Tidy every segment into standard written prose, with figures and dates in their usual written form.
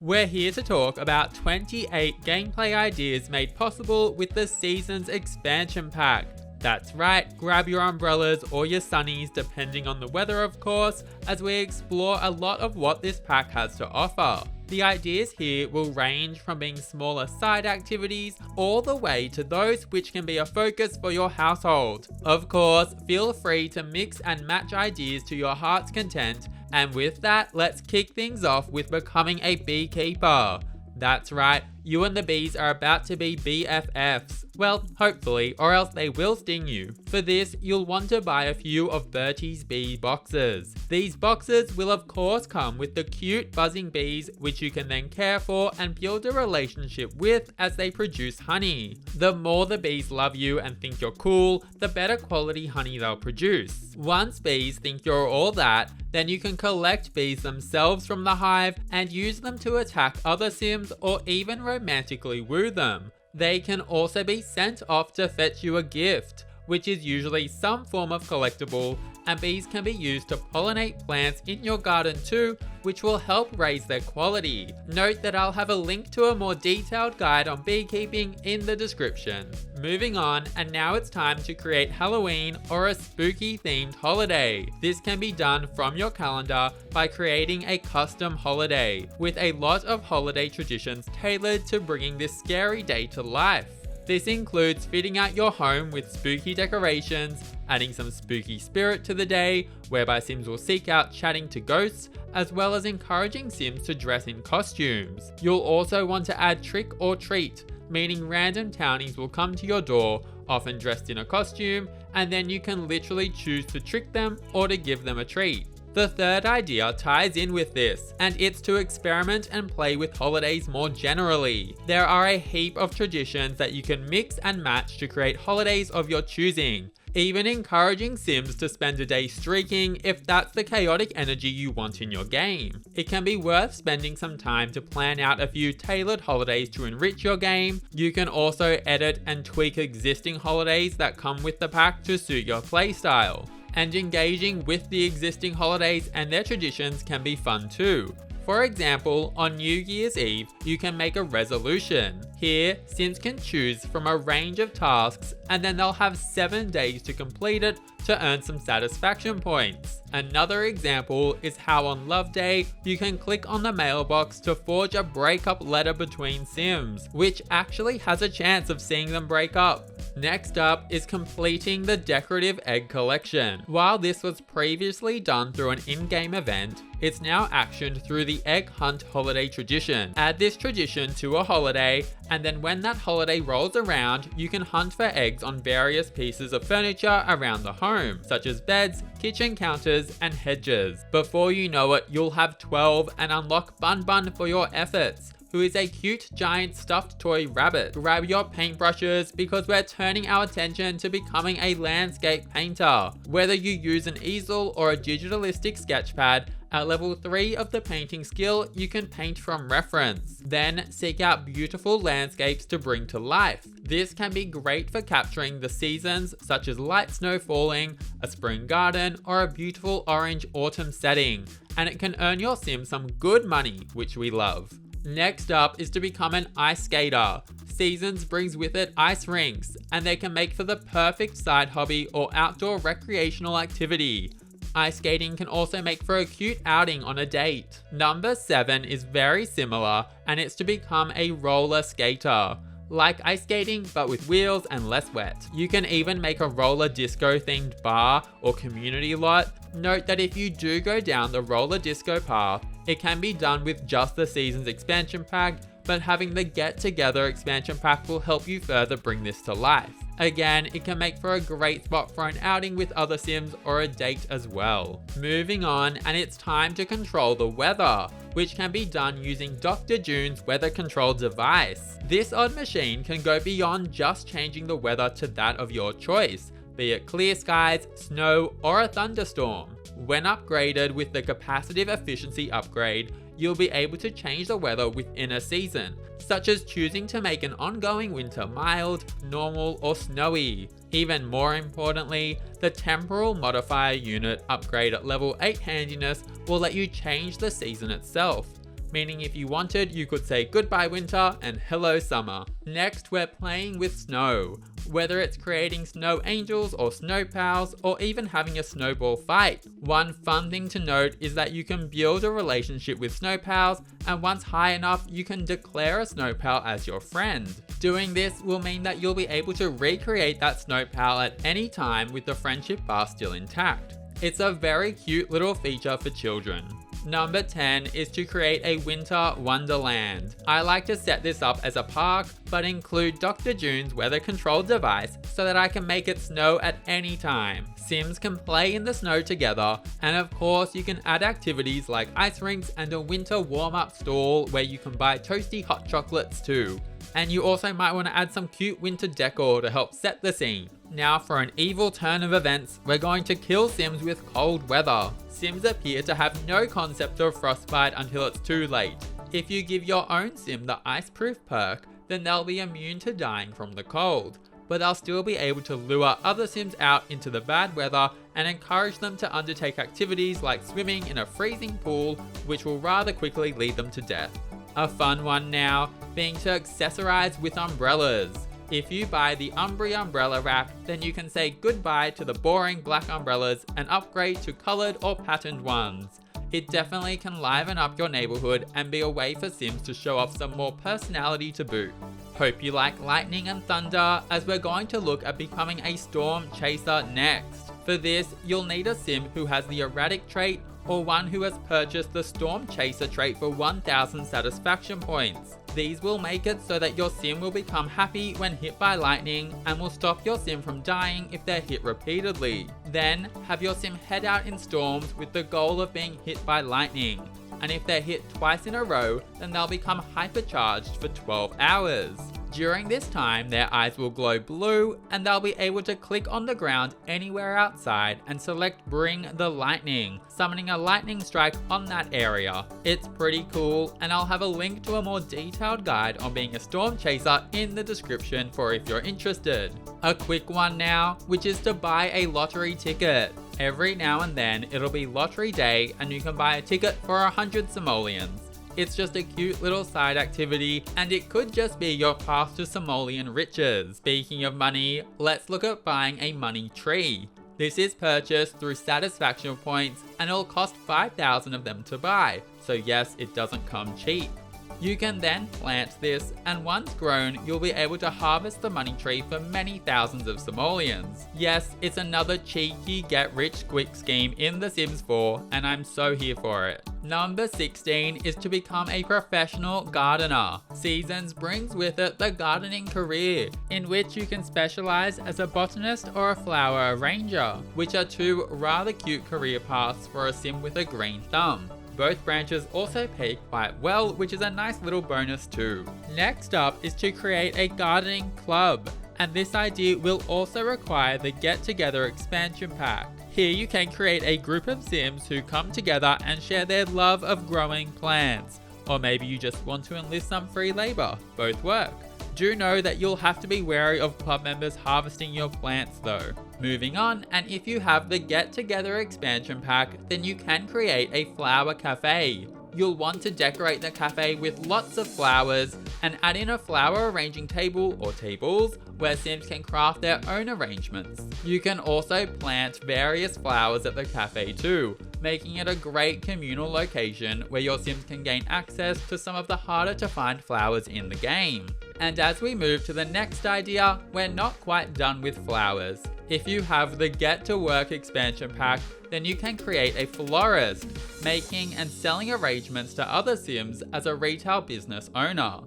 We're here to talk about 28 gameplay ideas made possible with the Seasons expansion pack. That's right, grab your umbrellas or your sunnies depending on the weather of course, as we explore a lot of what this pack has to offer. The ideas here will range from being smaller side activities all the way to those which can be a focus for your household. Of course, feel free to mix and match ideas to your heart's content, and with that, let's kick things off with becoming a beekeeper. That's right, you and the bees are about to be BFFs. Well, hopefully, or else they will sting you. For this, you'll want to buy a few of Bertie's bee boxes. These boxes will of course come with the cute buzzing bees, which you can then care for and build a relationship with as they produce honey. The more the bees love you and think you're cool, the better quality honey they'll produce. Once bees think you're all that, then you can collect bees themselves from the hive and use them to attack other sims or even romantically woo them. They can also be sent off to fetch you a gift, which is usually some form of collectible, and bees can be used to pollinate plants in your garden too, which will help raise their quality. Note that I'll have a link to a more detailed guide on beekeeping in the description. Moving on, and now it's time to create Halloween or a spooky themed holiday. This can be done from your calendar by creating a custom holiday, with a lot of holiday traditions tailored to bringing this scary day to life. This includes fitting out your home with spooky decorations, adding some spooky spirit to the day, whereby Sims will seek out chatting to ghosts, as well as encouraging Sims to dress in costumes. You'll also want to add trick or treat, meaning random townies will come to your door, often dressed in a costume, and then you can literally choose to trick them or to give them a treat. The third idea ties in with this, and it's to experiment and play with holidays more generally. There are a heap of traditions that you can mix and match to create holidays of your choosing, even encouraging Sims to spend a day streaking if that's the chaotic energy you want in your game. It can be worth spending some time to plan out a few tailored holidays to enrich your game. You can also edit and tweak existing holidays that come with the pack to suit your playstyle. And engaging with the existing holidays and their traditions can be fun too. For example, on New Year's Eve, you can make a resolution. Here, Sims can choose from a range of tasks and then they'll have 7 days to complete it to earn some satisfaction points. Another example is how on Love Day, you can click on the mailbox to forge a breakup letter between Sims, which actually has a chance of seeing them break up. Next up is completing the decorative egg collection. While this was previously done through an in-game event, it's now actioned through the egg hunt holiday tradition. Add this tradition to a holiday, and then when that holiday rolls around, you can hunt for eggs on various pieces of furniture around the home, such as beds, kitchen counters, and hedges. Before you know it, you'll have 12 and unlock Bun Bun for your efforts, who is a cute giant stuffed toy rabbit. Grab your paintbrushes because we're turning our attention to becoming a landscape painter. Whether you use an easel or a digitalistic sketchpad, at level 3 of the painting skill, you can paint from reference. Then seek out beautiful landscapes to bring to life. This can be great for capturing the seasons such as light snow falling, a spring garden, or a beautiful orange autumn setting. And it can earn your sim some good money, which we love. Next up is to become an ice skater. Seasons brings with it ice rinks, and they can make for the perfect side hobby or outdoor recreational activity. Ice skating can also make for a cute outing on a date. Number 7 is very similar, and it's to become a roller skater. Like ice skating, but with wheels and less wet. You can even make a roller disco themed bar or community lot. Note that if you do go down the roller disco path, it can be done with just the Seasons expansion pack, but having the Get Together expansion pack will help you further bring this to life. Again, it can make for a great spot for an outing with other Sims or a date as well. Moving on, and it's time to control the weather, which can be done using Dr. June's weather control device. This odd machine can go beyond just changing the weather to that of your choice, be it clear skies, snow, or a thunderstorm. When upgraded with the capacitive efficiency upgrade, you'll be able to change the weather within a season, such as choosing to make an ongoing winter mild, normal, or snowy. Even more importantly, the temporal modifier unit upgrade at level 8 handiness will let you change the season itself. meaning if you wanted, you could say goodbye winter and hello summer. Next, we're playing with snow. Whether it's creating snow angels or snow pals, or even having a snowball fight. One fun thing to note is that you can build a relationship with snow pals, and once high enough, you can declare a snow pal as your friend. Doing this will mean that you'll be able to recreate that snow pal at any time with the friendship bar still intact. It's a very cute little feature for children. Number 10 is to create a winter wonderland. I like to set this up as a park, but include Dr. June's weather control device so that I can make it snow at any time. Sims can play in the snow together, and of course you can add activities like ice rinks and a winter warm-up stall where you can buy toasty hot chocolates too. And you also might want to add some cute winter decor to help set the scene. Now for an evil turn of events, we're going to kill Sims with cold weather. Sims appear to have no concept of frostbite until it's too late. If you give your own Sim the ice-proof perk, then they'll be immune to dying from the cold. But they'll still be able to lure other Sims out into the bad weather and encourage them to undertake activities like swimming in a freezing pool, which will rather quickly lead them to death. A fun one now, being to accessorize with umbrellas. If you buy the Umbri umbrella wrap, then you can say goodbye to the boring black umbrellas and upgrade to coloured or patterned ones. It definitely can liven up your neighbourhood and be a way for Sims to show off some more personality to boot. Hope you like lightning and thunder, as we're going to look at becoming a storm chaser next. For this, you'll need a Sim who has the erratic trait or one who has purchased the Storm Chaser trait for 1000 satisfaction points. These will make it so that your Sim will become happy when hit by lightning and will stop your Sim from dying if they're hit repeatedly. Then, have your Sim head out in storms with the goal of being hit by lightning. And if they're hit twice in a row, then they'll become hypercharged for 12 hours. During this time, their eyes will glow blue and they'll be able to click on the ground anywhere outside and select Bring the Lightning, summoning a lightning strike on that area. It's pretty cool, and I'll have a link to a more detailed guide on being a storm chaser in the description for if you're interested. A quick one now, which is to buy a lottery ticket. Every now and then it'll be lottery day and you can buy a ticket for 100 simoleons. It's just a cute little side activity, and it could just be your path to simoleon riches. Speaking of money, let's look at buying a money tree. This is purchased through satisfaction points and it'll cost 5,000 of them to buy, so yes, it doesn't come cheap. You can then plant this, and once grown, you'll be able to harvest the money tree for many thousands of simoleons. Yes, it's another cheeky get-rich-quick scheme in The Sims 4, and I'm so here for it. Number 16 is to become a professional gardener. Seasons brings with it the gardening career, in which you can specialize as a botanist or a flower arranger, which are two rather cute career paths for a Sim with a green thumb. Both branches also pay quite well, which is a nice little bonus too. Next up is to create a gardening club, and this idea will also require the Get Together expansion pack. Here you can create a group of Sims who come together and share their love of growing plants. Or maybe you just want to enlist some free labour, both work. Do know that you'll have to be wary of club members harvesting your plants though. Moving on, and if you have the Get Together expansion pack, then you can create a flower cafe. You'll want to decorate the cafe with lots of flowers and add in a flower arranging table or tables where Sims can craft their own arrangements. You can also plant various flowers at the cafe too, making it a great communal location where your Sims can gain access to some of the harder to find flowers in the game. And as we move to the next idea, we're not quite done with flowers. If you have the Get to Work expansion pack, then you can create a florist, making and selling arrangements to other Sims as a retail business owner.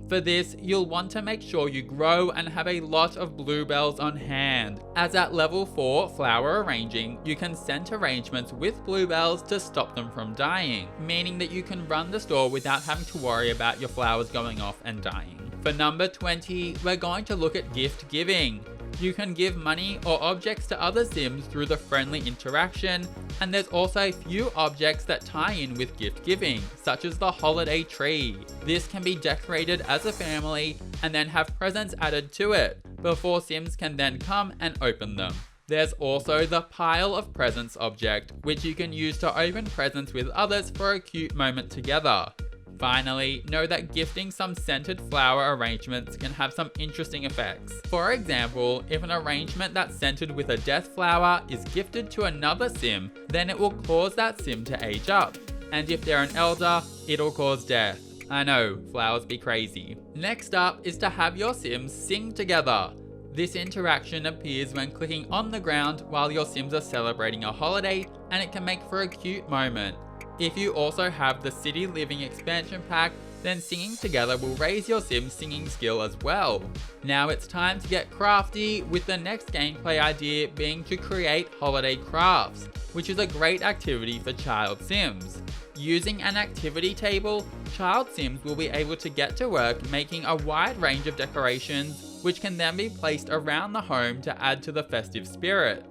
For this, you'll want to make sure you grow and have a lot of bluebells on hand, as at level 4 flower arranging, you can scent arrangements with bluebells to stop them from dying, meaning that you can run the store without having to worry about your flowers going off and dying. For number 20, we're going to look at gift giving. You can give money or objects to other Sims through the friendly interaction, and there's also a few objects that tie in with gift giving, such as the holiday tree. This can be decorated as a family and then have presents added to it, before Sims can then come and open them. There's also the pile of presents object, which you can use to open presents with others for a cute moment together. Finally, know that gifting some scented flower arrangements can have some interesting effects. For example, if an arrangement that's scented with a death flower is gifted to another sim, then it will cause that sim to age up. And if they're an elder, it'll cause death. I know, flowers be crazy. Next up is to have your sims sing together. This interaction appears when clicking on the ground while your sims are celebrating a holiday, and it can make for a cute moment. If you also have the City Living expansion pack, then singing together will raise your sim's singing skill as well. Now it's time to get crafty, with the next gameplay idea being to create holiday crafts, which is a great activity for child sims. Using an activity table, child sims will be able to get to work making a wide range of decorations, which can then be placed around the home to add to the festive spirit.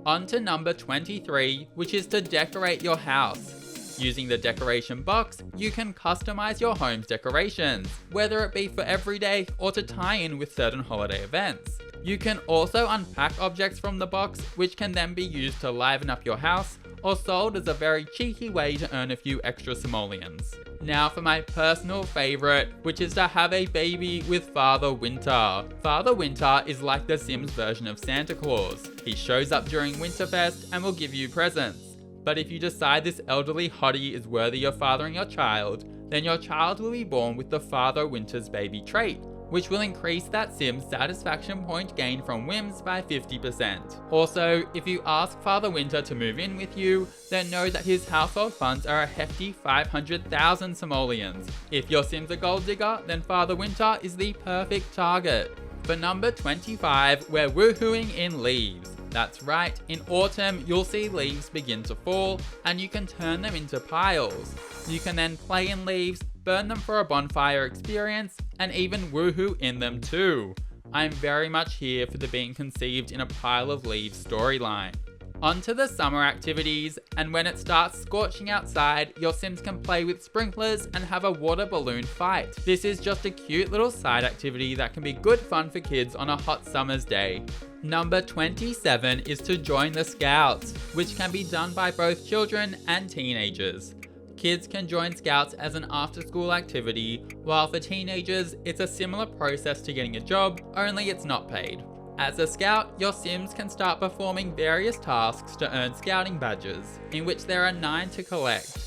On to number 23, which is to decorate your house. Using the decoration box, you can customize your home's decorations, whether it be for everyday or to tie in with certain holiday events. You can also unpack objects from the box, which can then be used to liven up your house, or sold as a very cheeky way to earn a few extra simoleons. Now for my personal favourite, which is to have a baby with Father Winter. Father Winter is like the Sims version of Santa Claus. He shows up during Winterfest and will give you presents. But if you decide this elderly hottie is worthy of fathering your child, then your child will be born with the Father Winter's baby trait, which will increase that sim's satisfaction point gain from whims by 50%. Also, if you ask Father Winter to move in with you, then know that his household funds are a hefty 500,000 simoleons. If your sim's a gold digger, then Father Winter is the perfect target. For number 25, we're woohooing in leaves. That's right, in autumn you'll see leaves begin to fall, and you can turn them into piles. You can then play in leaves, burn them for a bonfire experience, and even woohoo in them too. I'm very much here for the being conceived in a pile of leaves storyline. On to the summer activities, and when it starts scorching outside, your sims can play with sprinklers and have a water balloon fight. This is just a cute little side activity that can be good fun for kids on a hot summer's day. Number 27 is to join the Scouts, which can be done by both children and teenagers. Kids can join Scouts as an after-school activity, while for teenagers, it's a similar process to getting a job, only it's not paid. As a Scout, your sims can start performing various tasks to earn scouting badges, in which there are 9 to collect.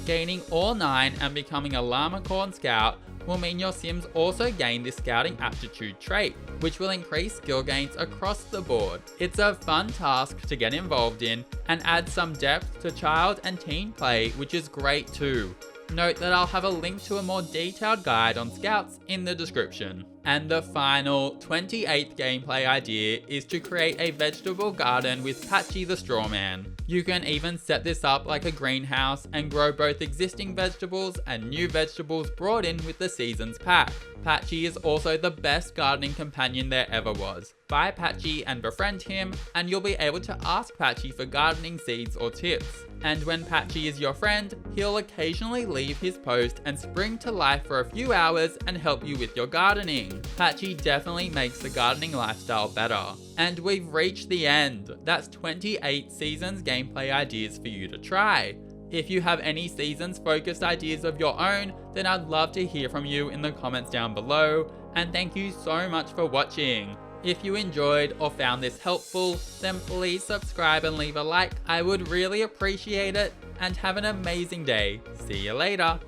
Gaining all 9 and becoming a Llama Corn Scout will mean your sims also gain this scouting aptitude trait, which will increase skill gains across the board. It's a fun task to get involved in and add some depth to child and teen play, which is great too. Note that I'll have a link to a more detailed guide on Scouts in the description. And the final 28th gameplay idea is to create a vegetable garden with Patchy the Straw Man. You can even set this up like a greenhouse and grow both existing vegetables and new vegetables brought in with the season's pack. Patchy is also the best gardening companion there ever was. Buy Patchy and befriend him, and you'll be able to ask Patchy for gardening seeds or tips. And when Patchy is your friend, he'll occasionally leave his post and spring to life for a few hours and help you with your gardening. Patchy definitely makes the gardening lifestyle better. And we've reached the end. That's 28 seasons gameplay ideas for you to try. If you have any seasons focused ideas of your own, then I'd love to hear from you in the comments down below. And thank you so much for watching. If you enjoyed or found this helpful, then please subscribe and leave a like. I would really appreciate it, and have an amazing day. See you later.